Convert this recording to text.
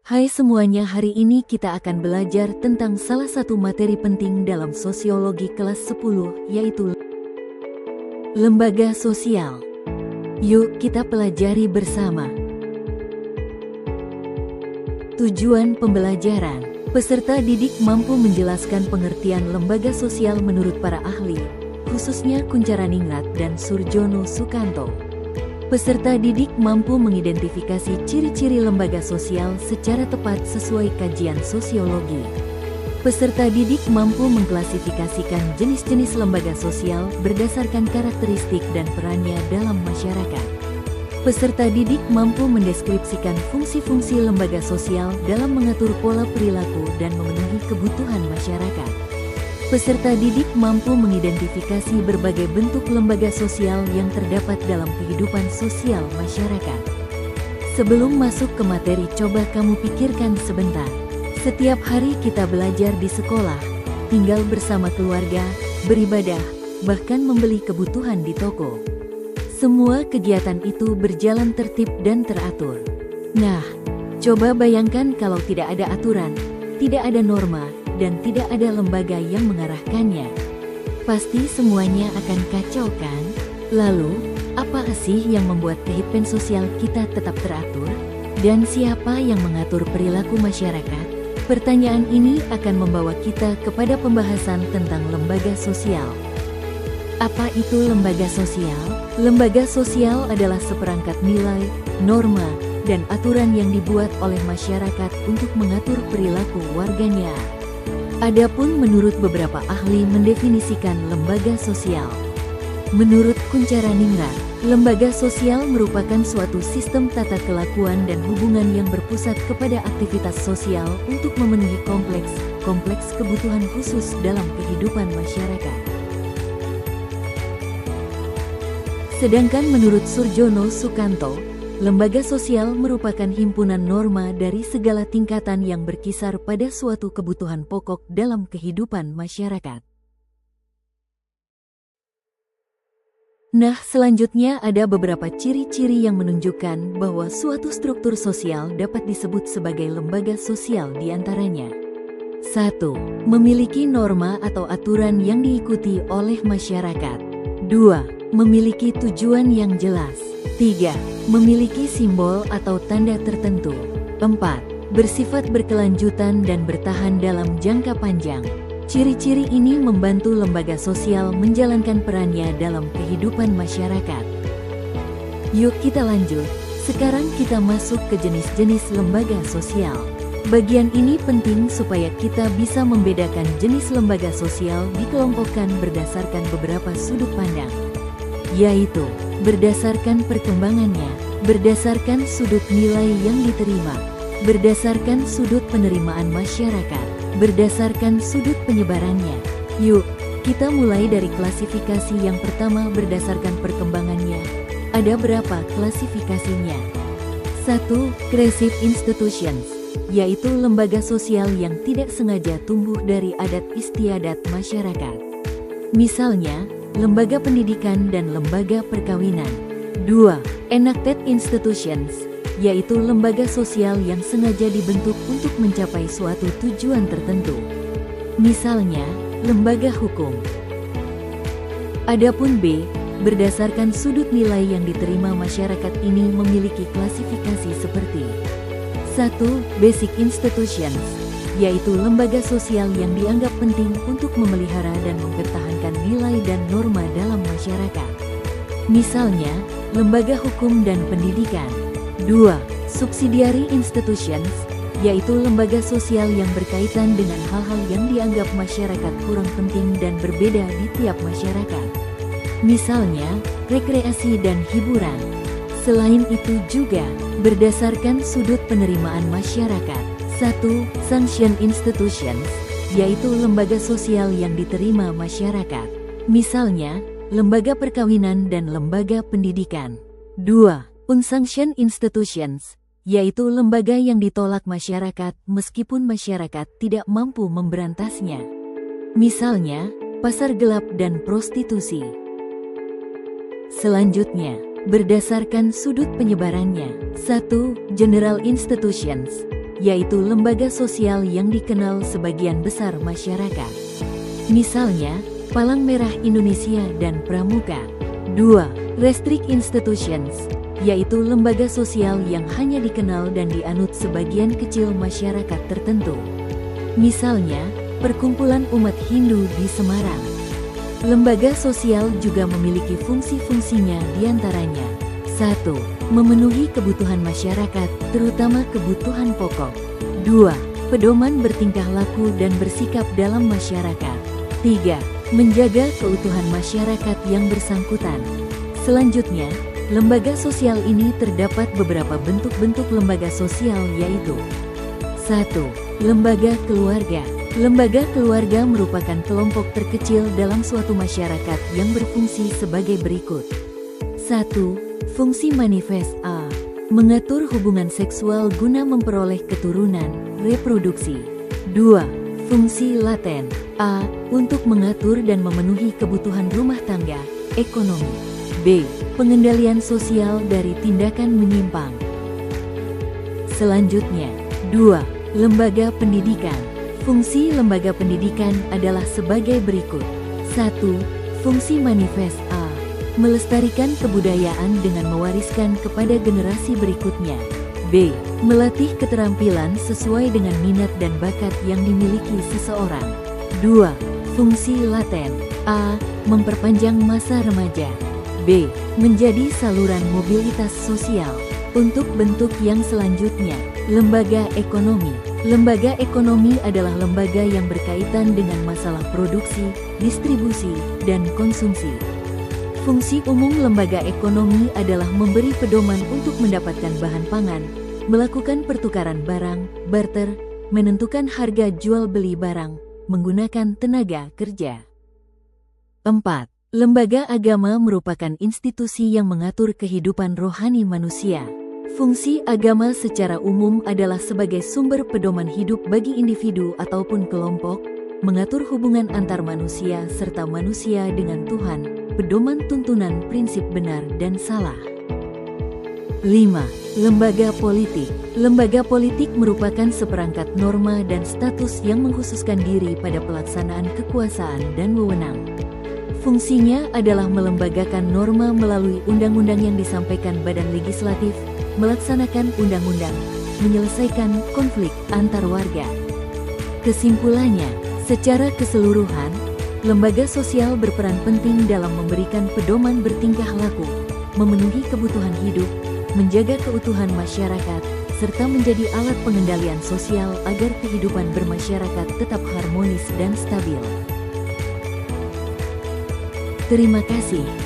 Hai semuanya, hari ini kita akan belajar tentang salah satu materi penting dalam sosiologi kelas 10, yaitu lembaga sosial. Yuk kita pelajari bersama. Tujuan pembelajaran. Peserta didik mampu menjelaskan pengertian lembaga sosial menurut para ahli, khususnya Kuncharaningrat dan Surjono Sukanto. Peserta didik mampu mengidentifikasi ciri-ciri lembaga sosial secara tepat sesuai kajian sosiologi. Peserta didik mampu mengklasifikasikan jenis-jenis lembaga sosial berdasarkan karakteristik dan perannya dalam masyarakat. Peserta didik mampu mendeskripsikan fungsi-fungsi lembaga sosial dalam mengatur pola perilaku dan memenuhi kebutuhan masyarakat. Peserta didik mampu mengidentifikasi berbagai bentuk lembaga sosial yang terdapat dalam kehidupan sosial masyarakat. Sebelum masuk ke materi, coba kamu pikirkan sebentar. Setiap hari kita belajar di sekolah, tinggal bersama keluarga, beribadah, bahkan membeli kebutuhan di toko. Semua kegiatan itu berjalan tertib dan teratur. Nah, coba bayangkan kalau tidak ada aturan, tidak ada norma, dan tidak ada lembaga yang mengarahkannya. Pasti semuanya akan kacau kan? Lalu, apa sih yang membuat kehidupan sosial kita tetap teratur? Dan siapa yang mengatur perilaku masyarakat? Pertanyaan ini akan membawa kita kepada pembahasan tentang lembaga sosial. Apa itu lembaga sosial? Lembaga sosial adalah seperangkat nilai, norma, dan aturan yang dibuat oleh masyarakat untuk mengatur perilaku warganya. Adapun menurut beberapa ahli mendefinisikan lembaga sosial. Menurut Kuncharaningrat, lembaga sosial merupakan suatu sistem tata kelakuan dan hubungan yang berpusat kepada aktivitas sosial untuk memenuhi kompleks kebutuhan khusus dalam kehidupan masyarakat. Sedangkan menurut Surjono Sukanto, lembaga sosial merupakan himpunan norma dari segala tingkatan yang berkisar pada suatu kebutuhan pokok dalam kehidupan masyarakat. Nah, selanjutnya ada beberapa ciri-ciri yang menunjukkan bahwa suatu struktur sosial dapat disebut sebagai lembaga sosial di antaranya. 1. Memiliki norma atau aturan yang diikuti oleh masyarakat. 2. Memiliki tujuan yang jelas. 3. Memiliki simbol atau tanda tertentu. 4. Bersifat berkelanjutan dan bertahan dalam jangka panjang. Ciri-ciri ini membantu lembaga sosial menjalankan perannya dalam kehidupan masyarakat. Yuk kita lanjut. Sekarang kita masuk ke jenis-jenis lembaga sosial. Bagian ini penting supaya kita bisa membedakan jenis lembaga sosial dikelompokkan berdasarkan beberapa sudut pandang, yaitu berdasarkan perkembangannya, berdasarkan sudut nilai yang diterima, berdasarkan sudut penerimaan masyarakat, berdasarkan sudut penyebarannya. Yuk, kita mulai dari klasifikasi yang pertama berdasarkan perkembangannya. Ada berapa klasifikasinya? 1. Creative institutions, yaitu lembaga sosial yang tidak sengaja tumbuh dari adat istiadat masyarakat. Misalnya, lembaga pendidikan dan lembaga perkawinan. 2. Enacted institutions, yaitu lembaga sosial yang sengaja dibentuk untuk mencapai suatu tujuan tertentu. Misalnya, lembaga hukum. Adapun B, berdasarkan sudut nilai yang diterima masyarakat ini memiliki klasifikasi seperti 1. Basic institutions, yaitu lembaga sosial yang dianggap penting untuk memelihara dan mempertahankan nilai dan norma dalam masyarakat. Misalnya, lembaga hukum dan pendidikan. 2. Subsidiary institutions, yaitu lembaga sosial yang berkaitan dengan hal-hal yang dianggap masyarakat kurang penting dan berbeda di tiap masyarakat. Misalnya, rekreasi dan hiburan. Selain itu juga, berdasarkan sudut penerimaan masyarakat. 1. Sanction institutions, yaitu lembaga sosial yang diterima masyarakat. Misalnya, lembaga perkawinan dan lembaga pendidikan. 2. Unsanctioned institutions, yaitu lembaga yang ditolak masyarakat meskipun masyarakat tidak mampu memberantasnya. Misalnya, pasar gelap dan prostitusi. Selanjutnya, berdasarkan sudut penyebarannya. 1. General institutions, yaitu lembaga sosial yang dikenal sebagian besar masyarakat. Misalnya, Palang Merah Indonesia dan Pramuka. 2. Restrict institutions, yaitu lembaga sosial yang hanya dikenal dan dianut sebagian kecil masyarakat tertentu. Misalnya, Perkumpulan Umat Hindu di Semarang. Lembaga sosial juga memiliki fungsi-fungsinya diantaranya 1. Memenuhi kebutuhan masyarakat, terutama kebutuhan pokok. 2. Pedoman bertingkah laku dan bersikap dalam masyarakat. 3. Menjaga keutuhan masyarakat yang bersangkutan. Selanjutnya, lembaga sosial ini terdapat beberapa bentuk-bentuk lembaga sosial yaitu 1. Lembaga keluarga. Lembaga keluarga merupakan kelompok terkecil dalam suatu masyarakat yang berfungsi sebagai berikut. 1. Fungsi manifest A. Mengatur hubungan seksual guna memperoleh keturunan, reproduksi. 2. Fungsi laten A. Untuk mengatur dan memenuhi kebutuhan rumah tangga, ekonomi. B. Pengendalian sosial dari tindakan menyimpang. Selanjutnya, 2. Lembaga pendidikan. Fungsi lembaga pendidikan adalah sebagai berikut. 1. Fungsi manifest A. Melestarikan kebudayaan dengan mewariskan kepada generasi berikutnya. B. Melatih keterampilan sesuai dengan minat dan bakat yang dimiliki seseorang. 2. Fungsi laten A. Memperpanjang masa remaja. B. Menjadi saluran mobilitas sosial. Untuk bentuk yang selanjutnya, lembaga ekonomi. Lembaga ekonomi adalah lembaga yang berkaitan dengan masalah produksi, distribusi, dan konsumsi. Fungsi umum lembaga ekonomi adalah memberi pedoman untuk mendapatkan bahan pangan, melakukan pertukaran barang, barter, menentukan harga jual beli barang, menggunakan tenaga kerja. 4. Lembaga agama merupakan institusi yang mengatur kehidupan rohani manusia. Fungsi agama secara umum adalah sebagai sumber pedoman hidup bagi individu ataupun kelompok, mengatur hubungan antar manusia serta manusia dengan Tuhan, pedoman tuntunan prinsip benar dan salah. 5. Lembaga politik. Lembaga politik merupakan seperangkat norma dan status yang mengkhususkan diri pada pelaksanaan kekuasaan dan wewenang. Fungsinya adalah melembagakan norma melalui undang-undang yang disampaikan badan legislatif, melaksanakan undang-undang, menyelesaikan konflik antar warga. Kesimpulannya, secara keseluruhan, lembaga sosial berperan penting dalam memberikan pedoman bertingkah laku, memenuhi kebutuhan hidup, menjaga keutuhan masyarakat, serta menjadi alat pengendalian sosial agar kehidupan bermasyarakat tetap harmonis dan stabil. Terima kasih.